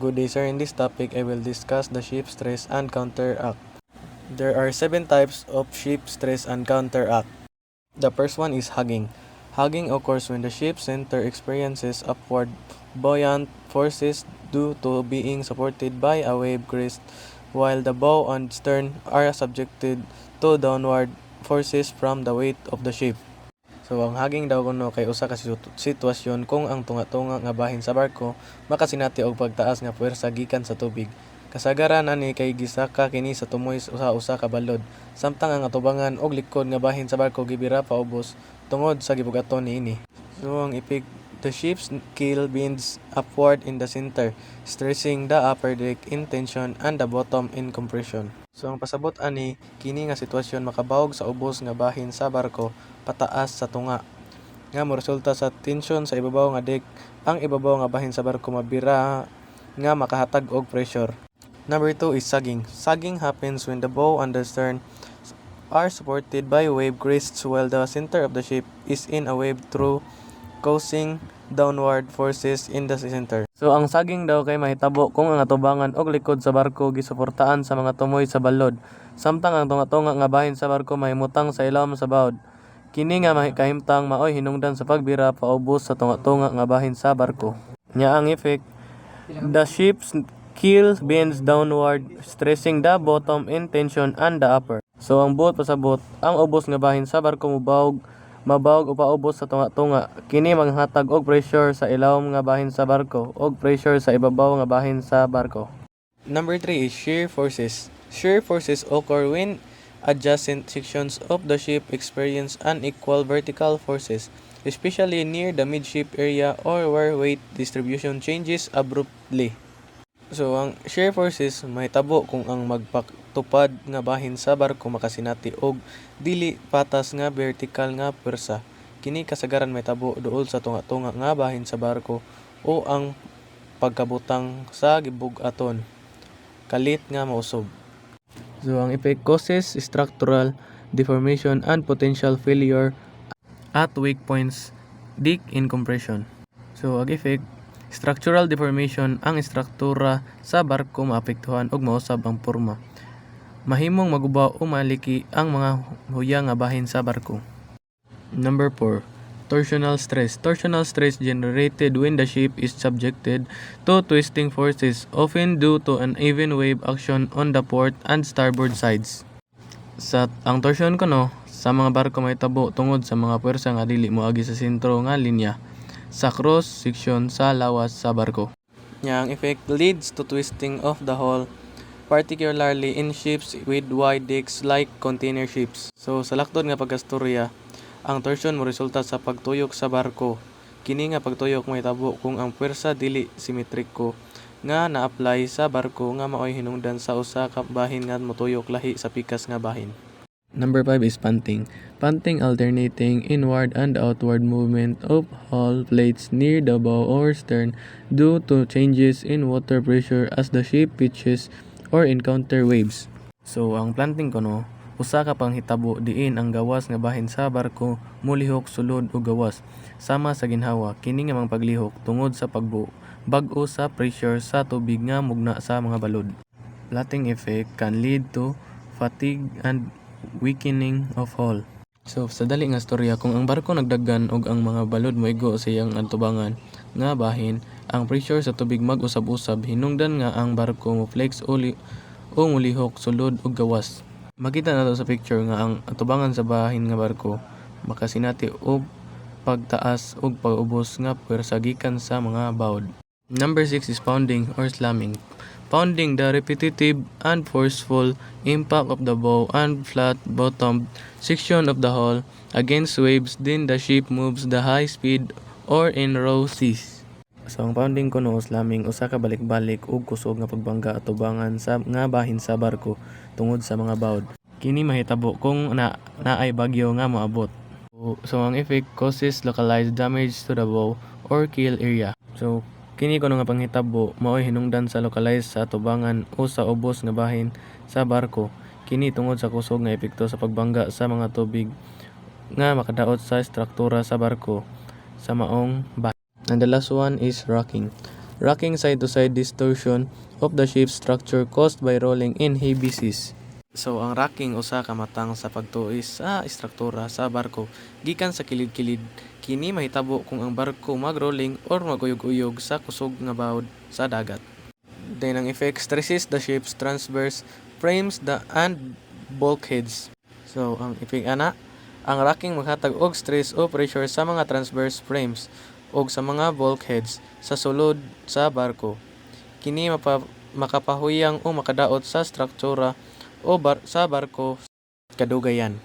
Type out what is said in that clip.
good day, sir. In this topic, I will discuss the ship stress and counteract. There are 7 types of ship stress and counteract. The first one is hugging. Hugging occurs when the ship's center experiences upward buoyant forces due to being supported by a wave crest, while the bow and stern are subjected to downward forces from the weight of the ship. So ang hugging daw kuno kay usa ka sitwasyon kung ang tunga-tunga nga bahin sa barko makasinati og pagtaas nga puwersa gikan sa tubig. Kasagaran ani kay gisaka kini sa tumoy sa usa ka balod, samtang ang atubangan og likod nga bahin sa barko gibira paubos tungod sa gibugaton niini. So ang effect, the ship's keel bends upward in the center, stressing the upper deck in tension and the bottom in compression. So ang pasabot ani kini nga sitwasyon makabawog sa ubos nga bahin sa barko pataas sa tunga nga moresulta sa tensyon sa ibabaw nga deck. Ang ibabaw nga bahin sa barko mabira nga makahatag og pressure. Number 2 is sagging. Sagging happens when the bow and the stern are supported by wave crests while the center of the ship is in a wave through causing downward forces in the center. So ang sagging daw kay mahitabo kung ang atubangan og likod sa barko gisuportaan sa mga tumoy sa balod, samtang ang tunga-tunga nga bahin sa barko mahimutang sa ilawom sa bawod. Kini nga kahimtang maoy hinungdan sa pagbira paubos sa tunga-tunga nga bahin sa barko. Nya ang effect, the ship's keel bends downward, stressing the bottom in tension and the upper. So ang buot pasabot, ang ubos nga bahin sa barko mabawog o paubos sa tunga-tunga. Kini manghatag og pressure sa ilawom nga bahin sa barko og pressure sa ibabaw nga bahin sa barko. Number 3 is shear forces. Shear forces occur when adjacent sections of the ship experience unequal vertical forces, especially near the midship area or where weight distribution changes abruptly. So ang shear forces mahitabo kung ang magpatupad nga bahin sa barko makasinati og dili patas nga vertical nga pwersa. Kini kasagaran mahitabo duol sa tunga-tunga nga bahin sa barko o ang pagkabutang sa gibug-aton kalit nga mausog. So ang effect causes structural deformation and potential failure at weak points deep in compression. So ang effect, structural deformation, ang struktura sa barko maapektuhan og mausab ang porma. Mahimong magubaw o maliki ang mga huyang nga bahin sa barko. Number 4, torsional stress. Torsional stress generated when the ship is subjected to twisting forces, often due to uneven wave action on the port and starboard sides. Ang torsion kuno sa mga barko mahitabo tungod sa mga puwersa nga dili moagi sa sentro nga linya sa cross section sa lawas sa barko. Yang effect leads to twisting of the hull, particularly in ships with wide decks like container ships. So sa laktod nga pagkastorya, ang torsion moresulta sa pagtuyok sa barko. Kini nga pagtuyok mahitabo kung ang puwersa dili simetriko nga na-apply sa barko nga maoy hinungdan sa usa ka bahin nga motuyok lahi sa pikas nga bahin. Number 5 is punting. Punting alternating inward and outward movement of hull plates near the bow or stern due to changes in water pressure as the ship pitches or encounter waves. So ang planting kuno, usa ka panghitabo diin ang gawas nga bahin sa barko mulihok sulod o gawas sama sa ginhawa. Kini nga mga paglihok tungod sa bag-o sa pressure sa tubig nga mugna sa mga balod. Plating effect can lead to fatigue and weakening of hull. So sa dali nga storya, kung ang barko nagdaggan og ang mga balod moigo sa iyang atubangan nga bahin, ang pressure sa tubig mag-usab-usab hinungdan nga ang barko mo flex o mulihok sulod og gawas. Makita nato sa picture nga ang atubangan sa bahin nga barko makasinati og pagtaas og pag-ubos nga puwersa gikan sa mga bawod. Number 6 is pounding or slamming. Pounding, the repetitive and forceful impact of the bow and flat-bottomed section of the hull against waves then the ship moves the high speed or in raw seas. So ang pounding kuno o slamming usa ka balik-balik ug kusog nga pagbangga atubangan sa nga bahin sa barko tungod sa mga bawod. Kini mahitabo kung naay bagyo nga moabot. So ang effect causes localized damage to the bow or keel area. So kini kuno nga panghitabo maoy hinungdan sa localized sa atubangan o sa ubos nga bahin sa barko. Kini tungod sa kusog nga epekto sa pagbangga sa mga tubig nga makadaot sa struktura sa barko sa maong bahin. And the last one is rocking. Rocking side-to-side distortion of the ship's structure caused by rolling in heavy seas. So ang rocking usa ka matang sa pagtuis sa istruktura sa barko gikan sa kilid-kilid. Kini mahitabo kung ang barko mag-rolling or maguyog-uyog sa kusog nga bawod sa dagat. Then ang effect stresses the ship's transverse frames and bulkheads. So ang effect ana, ang rocking maghatag og stress o pressure sa mga transverse frames o sa mga bulkheads sa sulod sa barko. Kini makapahuyang o makadaot sa struktura o sa barko kadugayan.